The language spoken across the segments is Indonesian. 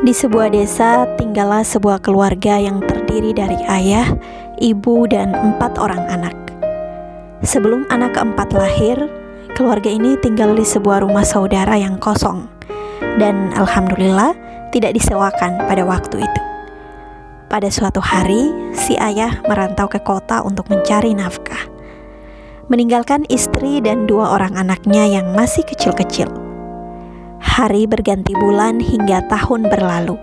Di sebuah desa tinggallah sebuah keluarga yang terdiri dari ayah, ibu, dan 4 orang anak. Sebelum anak keempat lahir, keluarga ini tinggal di sebuah rumah saudara yang kosong, dan alhamdulillah tidak disewakan pada waktu itu. Pada suatu hari, si ayah merantau ke kota untuk mencari nafkah, meninggalkan istri dan 2 orang anaknya yang masih kecil-kecil. Hari berganti bulan hingga tahun berlalu.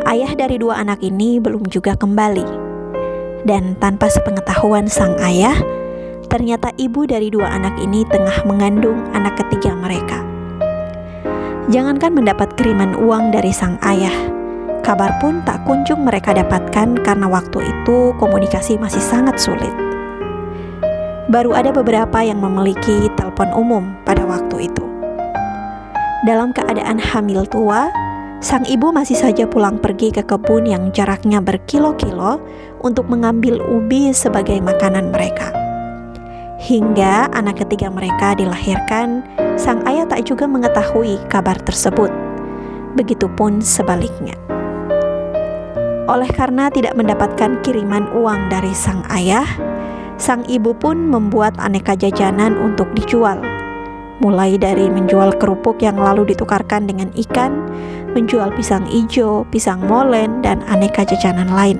Ayah dari 2 anak ini belum juga kembali. Dan tanpa sepengetahuan sang ayah, ternyata ibu dari 2 anak ini tengah mengandung anak ketiga mereka. Jangankan mendapat kiriman uang dari sang ayah, kabar pun tak kunjung mereka dapatkan karena waktu itu komunikasi masih sangat sulit. Baru ada beberapa yang memiliki telepon umum pada waktu itu. Dalam keadaan hamil tua, sang ibu masih saja pulang pergi ke kebun yang jaraknya berkilo-kilo untuk mengambil ubi sebagai makanan mereka. Hingga anak ketiga mereka dilahirkan, sang ayah tak juga mengetahui kabar tersebut. Begitupun sebaliknya. Oleh karena tidak mendapatkan kiriman uang dari sang ayah, sang ibu pun membuat aneka jajanan untuk dijual. Mulai dari menjual kerupuk yang lalu ditukarkan dengan ikan, menjual pisang ijo, pisang molen, dan aneka jajanan lain.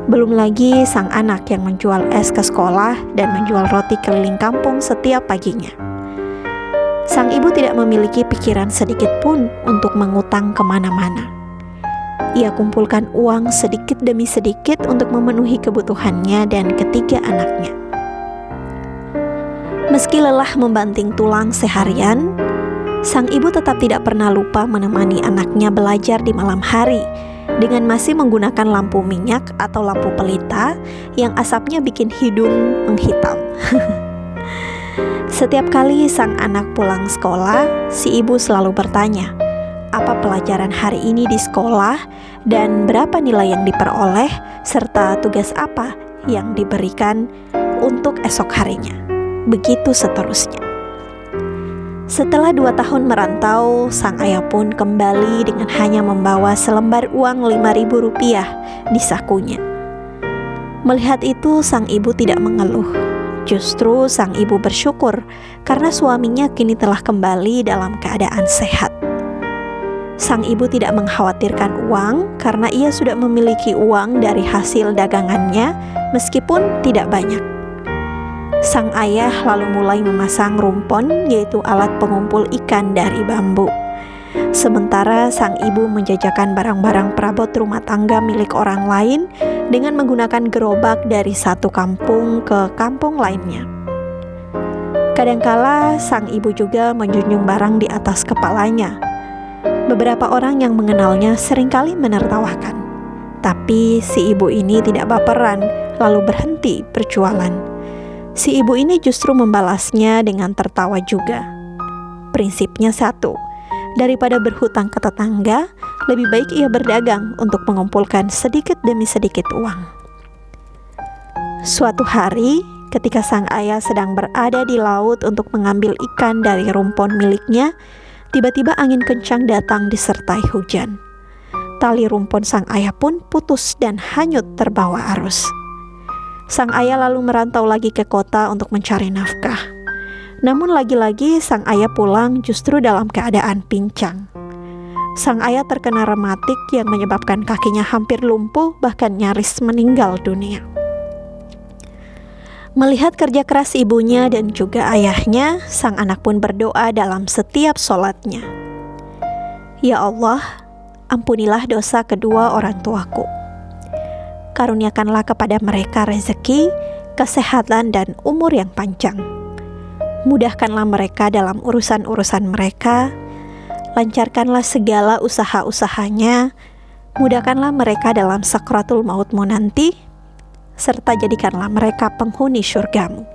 Belum lagi sang anak yang menjual es ke sekolah dan menjual roti keliling kampung setiap paginya. Sang ibu tidak memiliki pikiran sedikit pun untuk mengutang kemana-mana. Ia kumpulkan uang sedikit demi sedikit untuk memenuhi kebutuhannya dan ketiga anaknya. Meski lelah membanting tulang seharian, sang ibu tetap tidak pernah lupa menemani anaknya belajar di malam hari dengan masih menggunakan lampu minyak atau lampu pelita yang asapnya bikin hidung menghitam. Setiap kali sang anak pulang sekolah, si ibu selalu bertanya, apa pelajaran hari ini di sekolah dan berapa nilai yang diperoleh serta tugas apa yang diberikan untuk esok harinya. Begitu seterusnya. Setelah 2 tahun merantau, sang ayah pun kembali dengan hanya membawa selembar uang Rp5.000 di sakunya. Melihat itu, sang ibu tidak mengeluh. Justru sang ibu bersyukur karena suaminya kini telah kembali dalam keadaan sehat. Sang ibu tidak mengkhawatirkan uang karena ia sudah memiliki uang dari hasil dagangannya meskipun tidak banyak. Sang ayah lalu mulai memasang rumpon, yaitu alat pengumpul ikan dari bambu. Sementara sang ibu menjajakan barang-barang perabot rumah tangga milik orang lain dengan menggunakan gerobak dari satu kampung ke kampung lainnya. Kadangkala sang ibu juga menjunjung barang di atas kepalanya. Beberapa orang yang mengenalnya seringkali menertawakan. Tapi si ibu ini tidak baperan, lalu berhenti berjualan. Si ibu ini justru membalasnya dengan tertawa juga. Prinsipnya satu, daripada berhutang ke tetangga, lebih baik ia berdagang untuk mengumpulkan sedikit demi sedikit uang. Suatu hari, ketika sang ayah sedang berada di laut untuk mengambil ikan dari rumpon miliknya, tiba-tiba angin kencang datang disertai hujan. Tali rumpon sang ayah pun putus dan hanyut terbawa arus. Sang ayah lalu merantau lagi ke kota untuk mencari nafkah. Namun lagi-lagi sang ayah pulang justru dalam keadaan pincang. Sang ayah terkena rematik yang menyebabkan kakinya hampir lumpuh, bahkan nyaris meninggal dunia. Melihat kerja keras ibunya dan juga ayahnya, sang anak pun berdoa dalam setiap sholatnya. Ya Allah, ampunilah dosa kedua orang tuaku. Karuniakanlah kepada mereka rezeki, kesehatan, dan umur yang panjang. Mudahkanlah mereka dalam urusan-urusan mereka, lancarkanlah segala usaha-usahanya, mudahkanlah mereka dalam sakratul mautmu nanti, serta jadikanlah mereka penghuni syurgamu.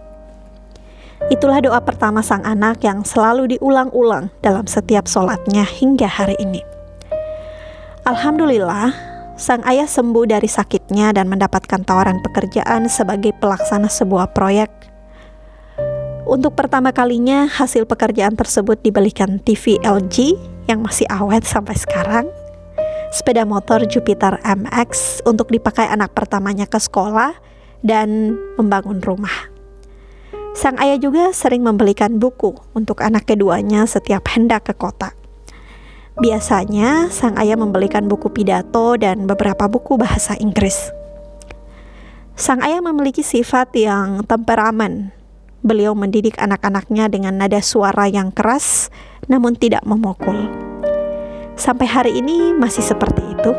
Itulah doa pertama sang anak yang selalu diulang-ulang dalam setiap sholatnya hingga hari ini. Alhamdulillah, sang ayah sembuh dari sakitnya dan mendapatkan tawaran pekerjaan sebagai pelaksana sebuah proyek. Untuk pertama kalinya, hasil pekerjaan tersebut dibelikan TV LG yang masih awet sampai sekarang. sepeda motor Jupiter MX untuk dipakai anak pertamanya ke sekolah dan membangun rumah. Sang ayah juga sering membelikan buku untuk anak keduanya setiap hendak ke kota. Biasanya sang ayah membelikan buku pidato dan beberapa buku bahasa Inggris. Sang ayah memiliki sifat yang temperamen. Beliau mendidik anak-anaknya dengan nada suara yang keras, namun tidak memukul. Sampai hari ini masih seperti itu.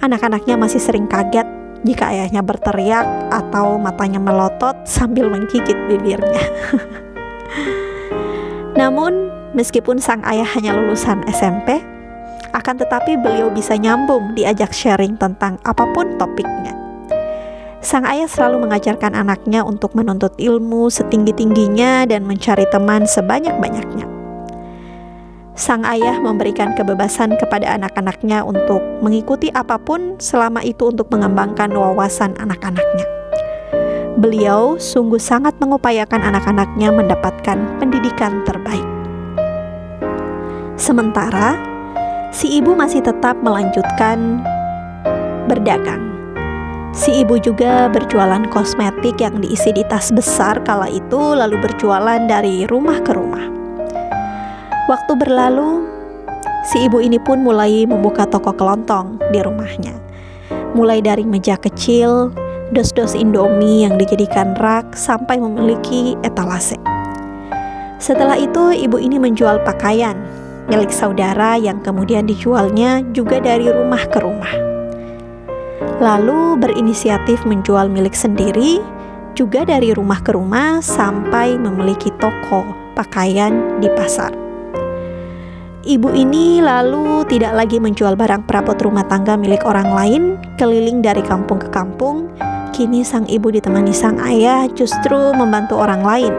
Anak-anaknya masih sering kaget jika ayahnya berteriak atau matanya melotot sambil menggigit bibirnya. Namun, meskipun sang ayah hanya lulusan SMP, akan tetapi beliau bisa nyambung diajak sharing tentang apapun topiknya. Sang ayah selalu mengajarkan anaknya untuk menuntut ilmu setinggi-tingginya dan mencari teman sebanyak-banyaknya. Sang ayah memberikan kebebasan kepada anak-anaknya untuk mengikuti apapun selama itu untuk mengembangkan wawasan anak-anaknya. Beliau sungguh sangat mengupayakan anak-anaknya mendapatkan pendidikan terbaik. Sementara, si ibu masih tetap melanjutkan berdagang. Si ibu juga berjualan kosmetik yang diisi di tas besar kala itu, lalu berjualan dari rumah ke rumah. Waktu berlalu, si ibu ini pun mulai membuka toko kelontong di rumahnya. Mulai dari meja kecil, dos-dos Indomie yang dijadikan rak, sampai memiliki etalase. Setelah itu, ibu ini menjual pakaian milik saudara yang kemudian dijualnya juga dari rumah ke rumah. Lalu berinisiatif menjual milik sendiri, juga dari rumah ke rumah sampai memiliki toko pakaian di pasar. Ibu ini lalu tidak lagi menjual barang perabot rumah tangga milik orang lain, keliling dari kampung ke kampung. Kini sang ibu ditemani sang ayah justru membantu orang lain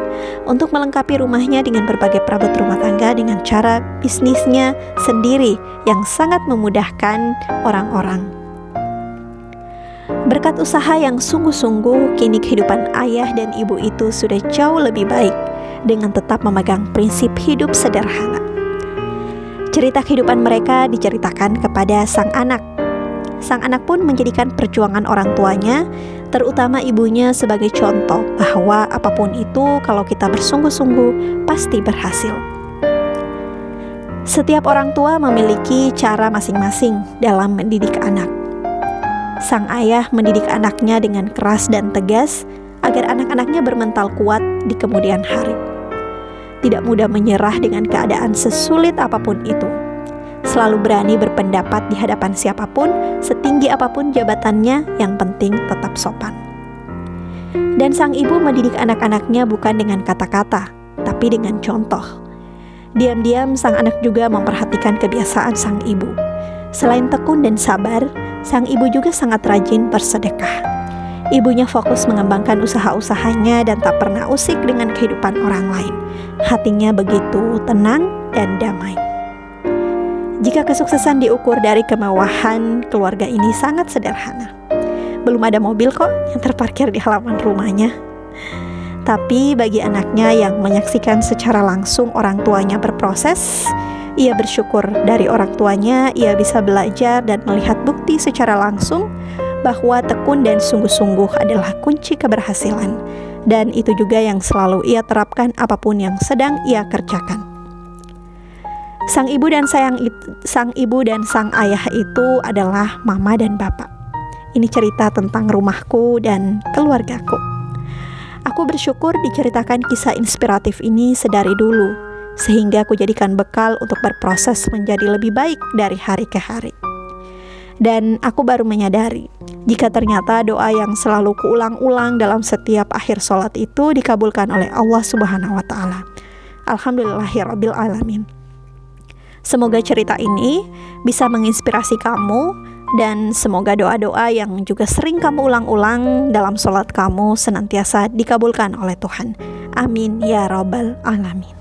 untuk melengkapi rumahnya dengan berbagai perabot rumah tangga dengan cara bisnisnya sendiri yang sangat memudahkan orang-orang. Berkat usaha yang sungguh-sungguh, kini kehidupan ayah dan ibu itu sudah jauh lebih baik dengan tetap memegang prinsip hidup sederhana. Cerita kehidupan mereka diceritakan kepada sang anak. Sang anak pun menjadikan perjuangan orang tuanya, terutama ibunya, sebagai contoh bahwa apapun itu, kalau kita bersungguh-sungguh, pasti berhasil. Setiap orang tua memiliki cara masing-masing dalam mendidik anak. Sang ayah mendidik anaknya dengan keras dan tegas agar anak-anaknya bermental kuat di kemudian hari. Tidak mudah menyerah dengan keadaan sesulit apapun itu. Selalu berani berpendapat di hadapan siapapun, setinggi apapun jabatannya, yang penting tetap sopan. Dan sang ibu mendidik anak-anaknya bukan dengan kata-kata, tapi dengan contoh. Diam-diam sang anak juga memperhatikan kebiasaan sang ibu. Selain tekun dan sabar, sang ibu juga sangat rajin bersedekah. Ibunya fokus mengembangkan usaha-usahanya dan tak pernah usik dengan kehidupan orang lain. Hatinya begitu tenang dan damai. Jika kesuksesan diukur dari kemewahan, keluarga ini sangat sederhana. Belum ada mobil kok yang terparkir di halaman rumahnya. Tapi bagi anaknya yang menyaksikan secara langsung orang tuanya berproses, ia bersyukur dari orang tuanya ia bisa belajar dan melihat bukti secara langsung bahwa tekun dan sungguh-sungguh adalah kunci keberhasilan. Dan itu juga yang selalu ia terapkan apapun yang sedang ia kerjakan. Sang ibu dan sang ayah itu adalah mama dan bapak. Ini cerita tentang rumahku dan keluargaku. Aku bersyukur diceritakan kisah inspiratif ini sedari dulu, sehingga aku jadikan bekal untuk berproses menjadi lebih baik dari hari ke hari. Dan aku baru menyadari, jika ternyata doa yang selalu kuulang-ulang dalam setiap akhir sholat itu dikabulkan oleh Allah Subhanahu wa Ta'ala. Alhamdulillahirabbil alamin. Semoga cerita ini bisa menginspirasi kamu, dan semoga doa-doa yang juga sering kamu ulang-ulang dalam sholat kamu senantiasa dikabulkan oleh Tuhan. Amin ya rabbal alamin.